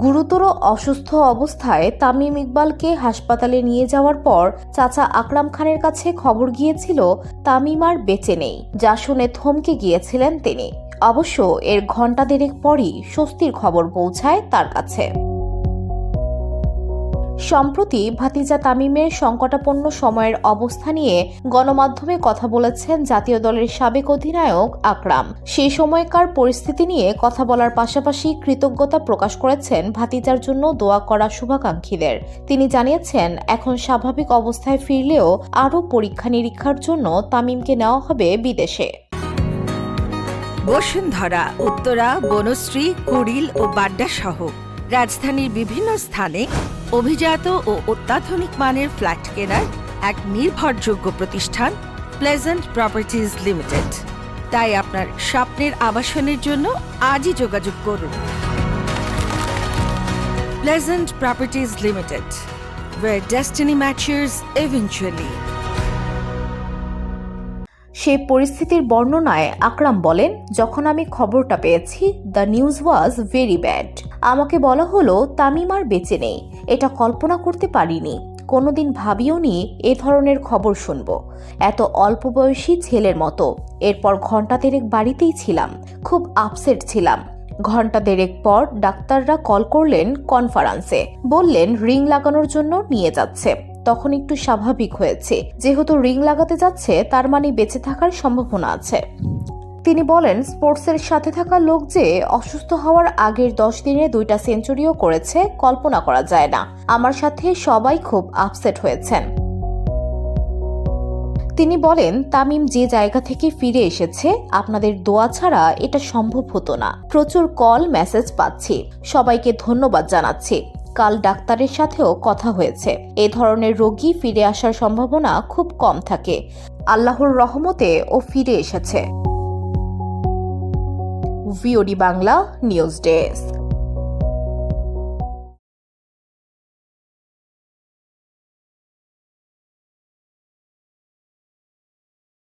গুরুতর অসুস্থ অবস্থায় তামিম ইকবালকে হাসপাতালে নিয়ে যাওয়ার পর চাচা আকরাম খানের কাছে খবর গিয়েছিল তামিম আর বেঁচে নেই, যা শুনে থমকে গিয়েছিলেন তিনি। অবশ্য এর ঘণ্টা দেড়েক পরই স্বস্তির খবর পৌঁছায় তার কাছে। সম্প্রতি ভাতিজা তামিমের সংকটাপন্ন সময়ের অবস্থা নিয়ে গণমাধ্যমে কথা বলেছেন জাতীয় দলের সাবেক অধিনায়ক আকরাম। সেই সময়কার পরিস্থিতি নিয়ে কথা বলার পাশাপাশি কৃতজ্ঞতা প্রকাশ করেছেন ভাতিজার জন্য দোয়া করা শুভাকাঙ্ক্ষীদের। তিনি জানিয়েছেন, এখন স্বাভাবিক অবস্থায় ফিরলেও আরও পরীক্ষা নিরীক্ষার জন্য তামিমকে নেওয়া হবে বিদেশে। বসুন্ধরা, উত্তরা, বনশ্রী, কুড়িল ও বাড্ডা সহ রাজধানীর বিভিন্ন স্থানে অভিজাত ও অত্যাধুনিক মানের ফ্ল্যাট কেনার এক নির্ভরযোগ্য প্রতিষ্ঠান প্লেজেন্ট প্রপার্টিজ লিমিটেড। তাই আপনার স্বপ্নের আবাসনের জন্য আজই যোগাযোগ করুন। Pleasant properties limited, where destiny matches eventually। সেই পরিস্থিতির বর্ণনায় আকরাম বলেন, যখন আমি খবরটা পেয়েছি, the news was very bad. আমাকে বলা হলো তামিম আর বেঁচে নেই। এটা কল্পনা করতে পারিনি, কোনোদিন ভাবিও নি এ ধরনের খবর শুনব, এত অল্প বয়সী ছেলের মতো। এরপর ঘণ্টা দেড়েক বাড়িতেই ছিলাম, খুব আপসেট ছিলাম। ঘণ্টা দেড়েক পর ডাক্তাররা কল করলেন কনফারেন্সে, বললেন রিং লাগানোর জন্য নিয়ে যাচ্ছে। তখন একটু স্বাভাবিক হয়েছে, যেহেতু রিং লাগাতে যাচ্ছে তার মানে বেঁচে থাকার সম্ভাবনা আছে। তিনি বলেন, স্পোর্টসের সাথে থাকা লোক যে অসুস্থ হওয়ার আগের 10 দিনে 2টা সেঞ্চুরিও করেছে, কল্পনা করা যায় না। আমার সাথে সবাই খুব আপসেট হয়েছেন। তিনি বলেন, তামিম যে জায়গা থেকে ফিরে এসেছে, আপনাদের দোয়া ছাড়া এটা সম্ভব হতো না। প্রচুর কল মেসেজ পাচ্ছি, সবাইকে ধন্যবাদ জানাচ্ছি। কাল ডাক্তারের সাথেও কথা হয়েছে, এ ধরনের রোগী ফিরে আসার সম্ভাবনা খুব কম থাকে। আল্লাহর রহমতে ও ফিরে এসেছে। VOD Bangla news desk.